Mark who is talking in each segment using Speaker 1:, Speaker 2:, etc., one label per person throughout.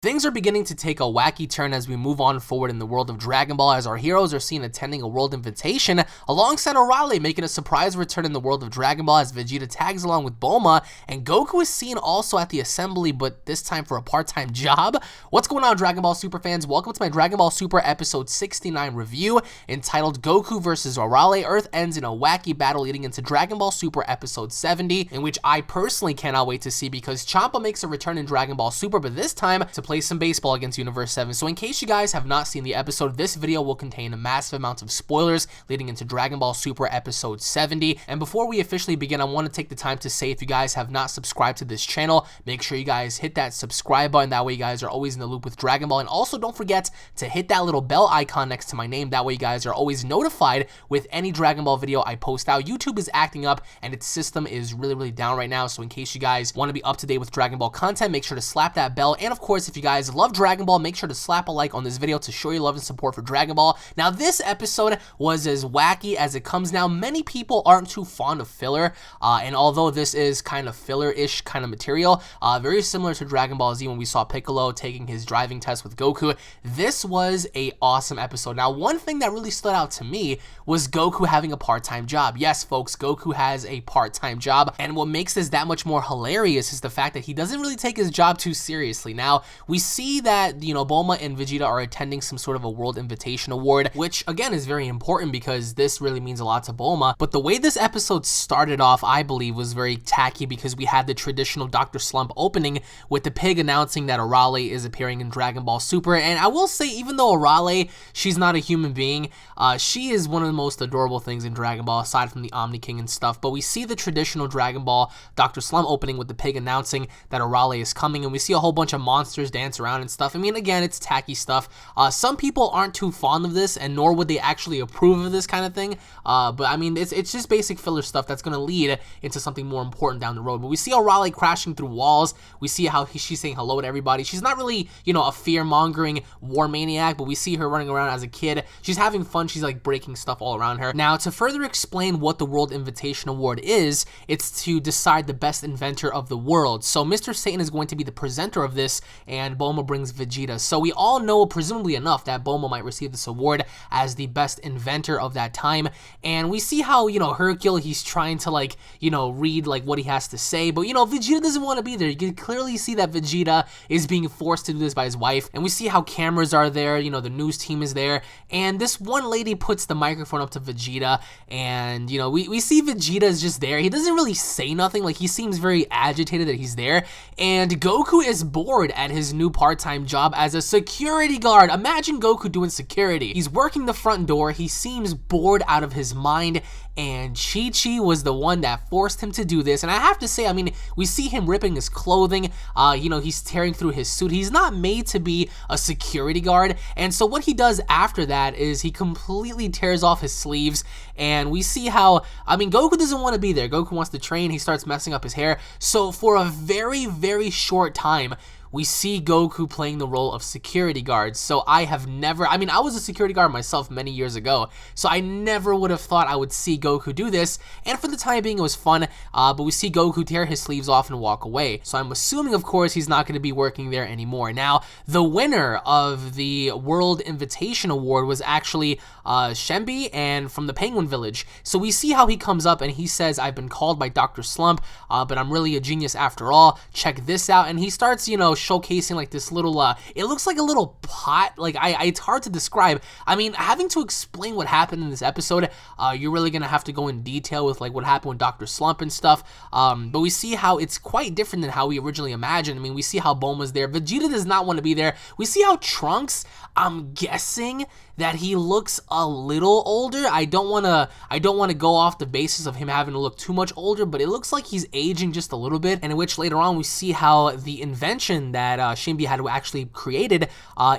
Speaker 1: Things are beginning to take a wacky turn as we move on forward in the world of Dragon Ball, as our heroes are seen attending a World Invitation alongside Arale, making a surprise return in the world of Dragon Ball as Vegeta tags along with Bulma, and Goku is seen also at the assembly, but this time for a part-time job. What's going on, Dragon Ball Super fans? Welcome to my Dragon Ball Super episode 69 review entitled Goku vs Arale. Earth ends in a wacky battle leading into Dragon Ball Super episode 70, in which I personally cannot wait to see because Champa makes a return in Dragon Ball Super, but this time to play some baseball against Universe 7. So in case you guys have not seen the episode, this video will contain massive amounts of spoilers leading into Dragon Ball Super episode 70. And before we officially begin, I want to take the time to say, if you guys have not subscribed to this channel, make sure you guys hit that subscribe button. That way you guys are always in the loop with Dragon Ball. And also don't forget to hit that little bell icon next to my name. That way you guys are always notified with any Dragon Ball video I post out. YouTube is acting up and its system is really down right now. So in case you guys want to be up to date with Dragon Ball content, make sure to slap that bell. And of course, if you guys love Dragon Ball, make sure to slap a like on this video to show your love and support for Dragon Ball. Now, this episode was as wacky as it comes. Now, many people aren't too fond of filler, and although this is kind of filler-ish kind of material, very similar to Dragon Ball Z when we saw Piccolo taking his driving test with Goku, this was a awesome episode. Now, one thing that really stood out to me was Goku having a part-time job. Yes, folks, Goku has a part-time job, and what makes this that much more hilarious is the fact that he doesn't really take his job too seriously. Now, we see that, you know, Bulma and Vegeta are attending some sort of a World Invention Award, which again is very important because this really means a lot to Bulma. But the way this episode started off, I believe, was very tacky because we had the traditional Dr. Slump opening with the pig announcing that Arale is appearing in Dragon Ball Super. And I will say, even though Arale, she's not a human being, she is one of the most adorable things in Dragon Ball aside from the Omni King and stuff. But we see the traditional Dragon Ball Dr. Slump opening with the pig announcing that Arale is coming, and we see a whole bunch of monsters dance around and stuff. I mean, again, it's tacky stuff. Some people aren't too fond of this, and nor would they actually approve of this kind of thing. But I mean, it's just basic filler stuff that's going to lead into something more important down the road. But we see Arale crashing through walls. We see how she's saying hello to everybody. She's not really, you know, a fear-mongering war maniac, but we see her running around as a kid. She's having fun. She's like breaking stuff all around her. Now, to further explain what the World Invention Award is, it's to decide the best inventor of the world. So Mr. Satan is going to be the presenter of this, and Bulma brings Vegeta. So we all know, presumably enough, that Bulma might receive this award as the best inventor of that time. And we see how, you know, Hercule, he's trying to, like, you know, read like what he has to say, but you know, Vegeta doesn't want to be there. You can clearly see that Vegeta is being forced to do this by his wife. And we see how cameras are there, you know, the news team is there, and this one lady puts the microphone up to Vegeta, and you know, we see Vegeta is just there. He doesn't really say nothing, like he seems very agitated that he's there, and Goku is bored at his new part-time job as a security guard. Imagine Goku doing security. He's working the front door. He seems bored out of his mind, and Chi-Chi was the one that forced him to do this. And I have to say, I mean, we see him ripping his clothing, you know, he's tearing through his suit. He's not made to be a security guard, and so what he does after that is he completely tears off his sleeves, and we see how, I mean, Goku doesn't want to be there. Goku wants to train. He starts messing up his hair. So for a very short time, we see Goku playing the role of security guard. So I have never, I mean, I was a security guard myself many years ago, so I never would have thought I would see Goku do this, and for the time being it was fun, but we see Goku tear his sleeves off and walk away. So I'm assuming, of course, he's not going to be working there anymore. Now, the winner of the World Invention Award was actually Senbei and from the Penguin Village. So we see how he comes up and he says, "I've been called by Dr. Slump, but I'm really a genius after all. Check this out." And he starts, you know, showcasing like this little, it looks like a little pot. Like, it's hard to describe. I mean, having to explain what happened in this episode, you're really gonna have to go in detail with like what happened with Dr. Slump and stuff. But we see how it's quite different than how we originally imagined. I mean, we see how Bulma's there. Vegeta does not want to be there. We see how Trunks, I'm guessing that he looks a little older. I don't want to go off the basis of him having to look too much older, but it looks like he's aging just a little bit. And in which later on we see how the invention that Senbei had actually created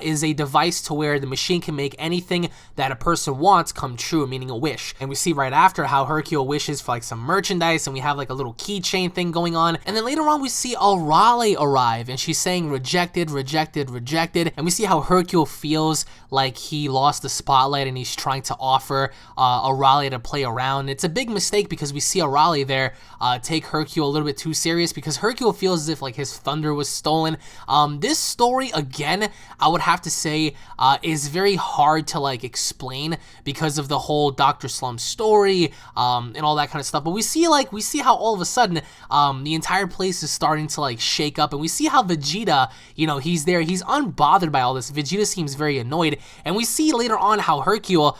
Speaker 1: is a device to where the machine can make anything that a person wants come true, meaning a wish. And we see right after how Hercule wishes for like some merchandise, and we have like a little keychain thing going on. And then later on we see Arale arrive, and she's saying rejected, rejected, rejected. And we see how Hercule feels like he lost lost the spotlight and he's trying to offer Arale to play around. It's a big mistake because we see Arale there take Hercule a little bit too serious, because Hercule feels as if like his thunder was stolen. This story, again, I would have to say is very hard to like explain because of the whole Dr. Slump story and all that kind of stuff. But we see how all of a sudden the entire place is starting to like shake up, and we see how Vegeta, you know, he's there, he's unbothered by all this. Vegeta seems very annoyed, and we see later on how Hercule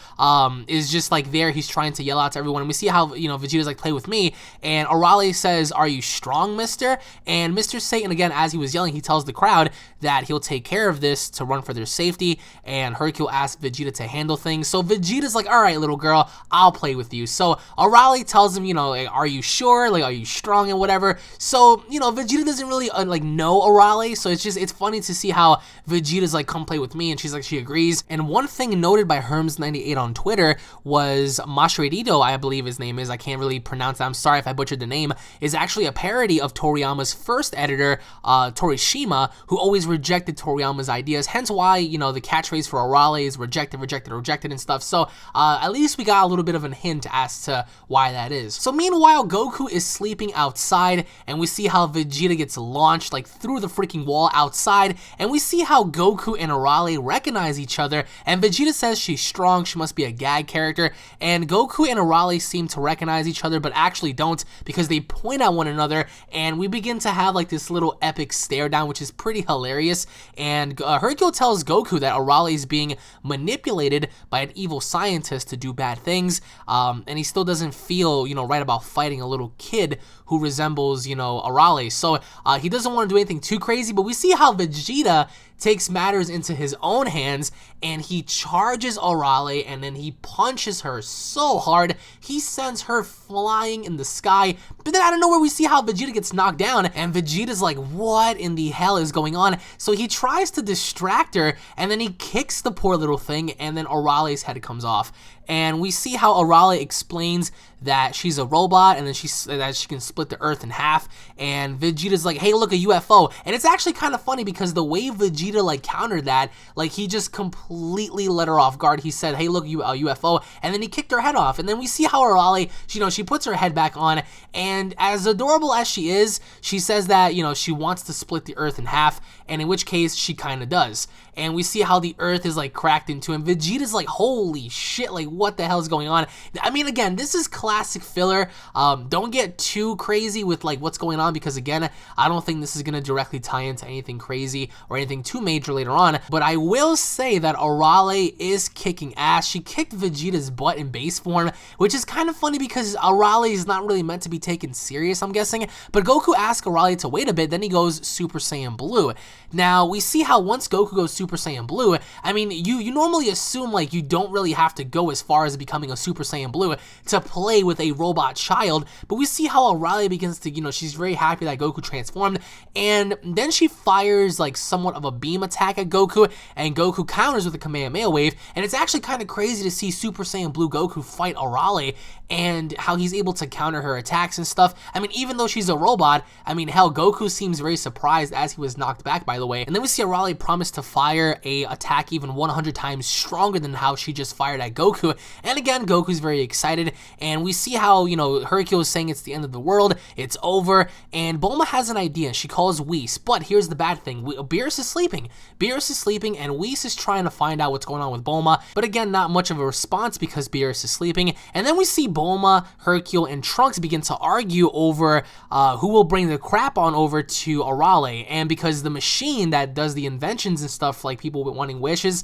Speaker 1: is just like there, he's trying to yell out to everyone, and we see how, you know, Vegeta's like, play with me, and Arale says, are you strong, mister? And Mr. Satan, again, as he was yelling, he tells the crowd that he'll take care of this to run for their safety, and Hercule asks Vegeta to handle things. So Vegeta's like, all right, little girl, I'll play with you. So Arale tells him, you know, like, are you sure? Like, are you strong and whatever? So, you know, Vegeta doesn't really like know Arale, so it's funny to see how Vegeta's like, come play with me, and she's like, she agrees. And one thing noted by Herms98 on Twitter was Masahiro, I believe his name is, I can't really pronounce that, I'm sorry if I butchered the name, is actually a parody of Toriyama's first editor, Torishima, who always rejected Toriyama's ideas, hence why, you know, the catchphrase for Arale is rejected, rejected, rejected and stuff. So at least we got a little bit of a hint as to why that is. So meanwhile, Goku is sleeping outside, and we see how Vegeta gets launched like through the freaking wall outside, and we see how Goku and Arale recognize each other, and Vegeta says she's strong, she must be a gag character, and Goku and Arale seem to recognize each other but actually don't, because they point at one another, and we begin to have like this little epic stare down, which is pretty hilarious. And Hercule tells Goku that Arale is being manipulated by an evil scientist to do bad things, and he still doesn't feel, you know, right about fighting a little kid who resembles, you know, Arale. So he doesn't want to do anything too crazy, but we see how Vegeta takes matters into his own hands, and he charges Arale, and then he punches her so hard, he sends her flying in the sky. But then out of nowhere, we see how Vegeta gets knocked down, and Vegeta's like, what in the hell is going on? So he tries to distract her, and then he kicks the poor little thing, and then Arale's head comes off. And we see how Arale explains that she's a robot, and then that she can split the earth in half, and Vegeta's like, hey, look, a UFO. And it's actually kind of funny because the way Vegeta like countered that, like he just completely let her off guard. He said, hey, look, a UFO, and then he kicked her head off. And then we see how Arale, you know, she puts her head back on, and as adorable as she is, she says that, you know, she wants to split the earth in half, and in which case she kind of does. And we see how the earth is like cracked into him. Vegeta's like, holy shit, like what the hell is going on? I mean, again, this is classic filler. Don't get too crazy with like what's going on, because again, I don't think this is gonna directly tie into anything crazy or anything too major later on. But I will say that Arale is kicking ass. She kicked Vegeta's butt in base form, which is kind of funny because Arale is not really meant to be taken serious, I'm guessing. But Goku asks Arale to wait a bit, then he goes Super Saiyan Blue. Now we see how once Goku goes Super Saiyan Blue, I mean, you normally assume like you don't really have to go as far as becoming a Super Saiyan Blue to play with a robot child, but we see how Arale begins to, you know, she's very happy that Goku transformed, and then she fires like somewhat of a beam attack at Goku, and Goku counters with a Kamehameha wave, and it's actually kind of crazy to see Super Saiyan Blue Goku fight Arale, and how he's able to counter her attacks and stuff. I mean, even though she's a robot, I mean, hell, Goku seems very surprised as he was knocked back, by the way. And then we see Arale promise to fire a attack even 100 times stronger than how she just fired at Goku. And again, Goku's very excited, and we see how, you know, Hercule is saying it's the end of the world, it's over, and Bulma has an idea. She calls Whis, but here's the bad thing. Beerus is sleeping. Beerus is sleeping, and Whis is trying to find out what's going on with Bulma, but again, not much of a response because Beerus is sleeping. And then we see Bulma, Hercule, and Trunks begin to argue over who will bring the crap on over to Arale, and because the machine that does the inventions and stuff, like people wanting wishes,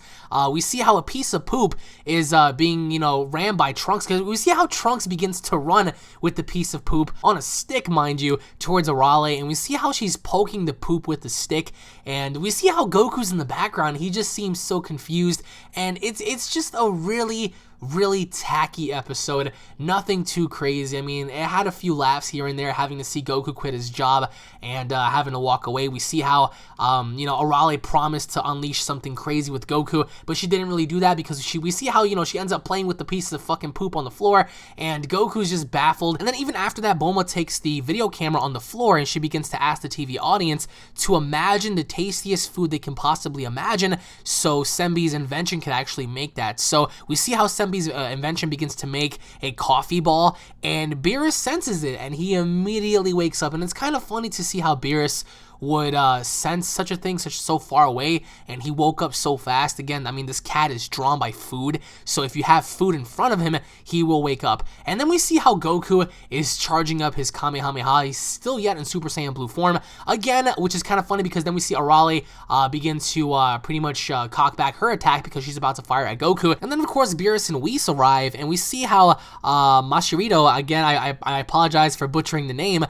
Speaker 1: we see how a piece of poop is being, you know, ran by Trunks, because we see how Trunks begins to run with the piece of poop on a stick, mind you, towards Arale, and we see how she's poking the poop with the stick, and we see how Goku's in the background. He just seems so confused, and it's just a really really tacky episode. Nothing too crazy. I mean, it had a few laughs here and there, having to see Goku quit his job and having to walk away. We see how, Arale promised to unleash something crazy with Goku, but she didn't really do that because we see how, she ends up playing with the pieces of fucking poop on the floor, and Goku's just baffled. And then even after that, Bulma takes the video camera on the floor and she begins to ask the TV audience to imagine the tastiest food they can possibly imagine, so Senbei's invention can actually make that. So we see how Senbei's invention begins to make a coffee ball, and Beerus senses it and he immediately wakes up. And it's kind of funny to see how Beerus would sense such a thing so far away, and he woke up so fast. Again, I mean, this cat is drawn by food, so if you have food in front of him, he will wake up. And then we see how Goku is charging up his Kamehameha. He's still yet in Super Saiyan Blue form again, which is kind of funny because then we see Arale begin to pretty much cock back her attack because she's about to fire at Goku. And then of course Beerus and Whis arrive, and we see how Mashirito, again, I apologize for butchering the name,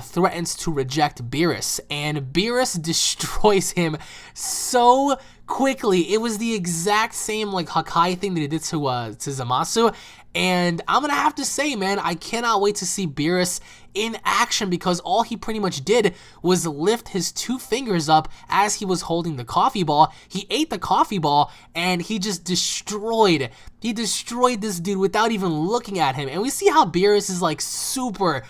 Speaker 1: threatens to reject Beerus, and Beerus destroys him so quickly. It was the exact same like Hakai thing that he did to Zamasu, and I'm gonna have to say, man, I cannot wait to see Beerus in action, because all he pretty much did was lift his 2 fingers up as he was holding the coffee ball. He ate the coffee ball and he just destroyed this dude without even looking at him. And we see how Beerus is like super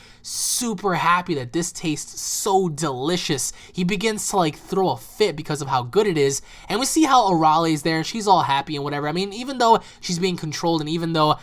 Speaker 1: happy that this tastes so delicious. He begins to like throw a fit because of how good it is. And we see how Arale is there and she's all happy and whatever. I mean, even though she's being controlled and even though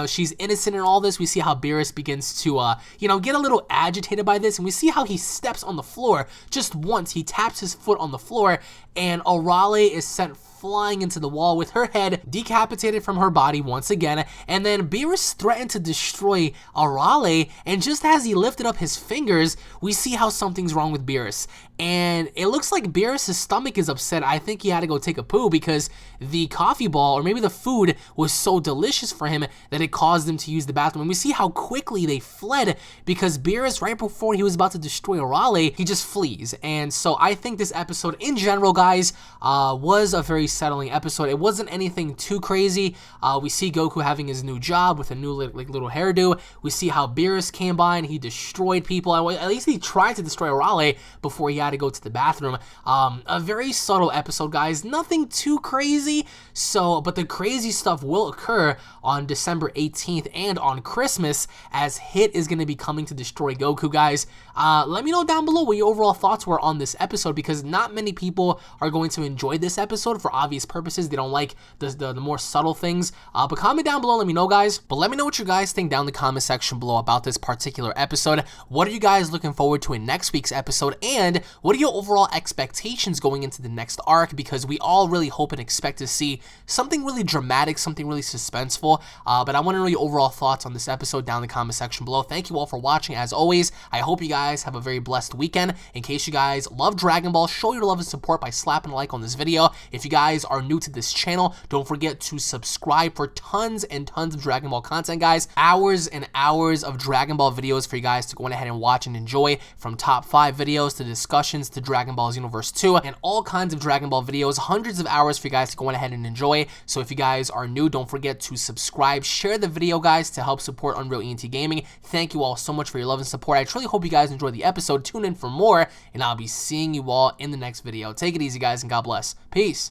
Speaker 1: she's innocent in all this, we see how Beerus begins to get a little agitated by this. And we see how he steps on the floor just once. He taps his foot on the floor and Arale is sent flying into the wall with her head decapitated from her body once again. And then Beerus threatened to destroy Arale, and just as he lifted up his fingers, we see how something's wrong with Beerus. And it looks like Beerus' stomach is upset. I think he had to go take a poo because the coffee ball, or maybe the food, was so delicious for him that it caused him to use the bathroom. And we see how quickly they fled because Beerus, right before he was about to destroy Arale, he just flees. And so I think this episode in general, guys, was a very settling episode. It wasn't anything too crazy. We see Goku having his new job with a new little hairdo. We see how Beerus came by and he destroyed people. At least he tried to destroy Arale before he had to go to the bathroom. A very subtle episode, guys. Nothing too crazy. But the crazy stuff will occur on December 18th and on Christmas, as Hit is going to be coming to destroy Goku, guys. Let me know down below what your overall thoughts were on this episode, because not many people are going to enjoy this episode for obvious purposes. They don't like the more subtle things. But comment down below, let me know, guys. But let me know what you guys think down in the comment section below about this particular episode. What are you guys looking forward to in next week's episode? And what are your overall expectations going into the next arc? Because we all really hope and expect to see something really dramatic, something really suspenseful. But I want to know your overall thoughts on this episode down in the comment section below. Thank you all for watching. As always, I hope you guys have a very blessed weekend. In case you guys love Dragon Ball, show your love and support by slapping a like on this video. If you guys are new to this channel, don't forget to subscribe for tons and tons of Dragon Ball content, guys. Hours and hours of Dragon Ball videos for you guys to go ahead and watch and enjoy, from top 5 videos to discussions to Dragon Ball Xenoverse 2 and all kinds of Dragon Ball videos. Hundreds of hours for you guys to go ahead and enjoy. So if you guys are new, don't forget to subscribe, share the video, guys, to help support UnrealEntGaming. Thank you all so much for your love and support. I truly hope you guys enjoyed the episode. Tune in for more, and I'll be seeing you all in the next video. Take it easy, guys, and God bless. Peace.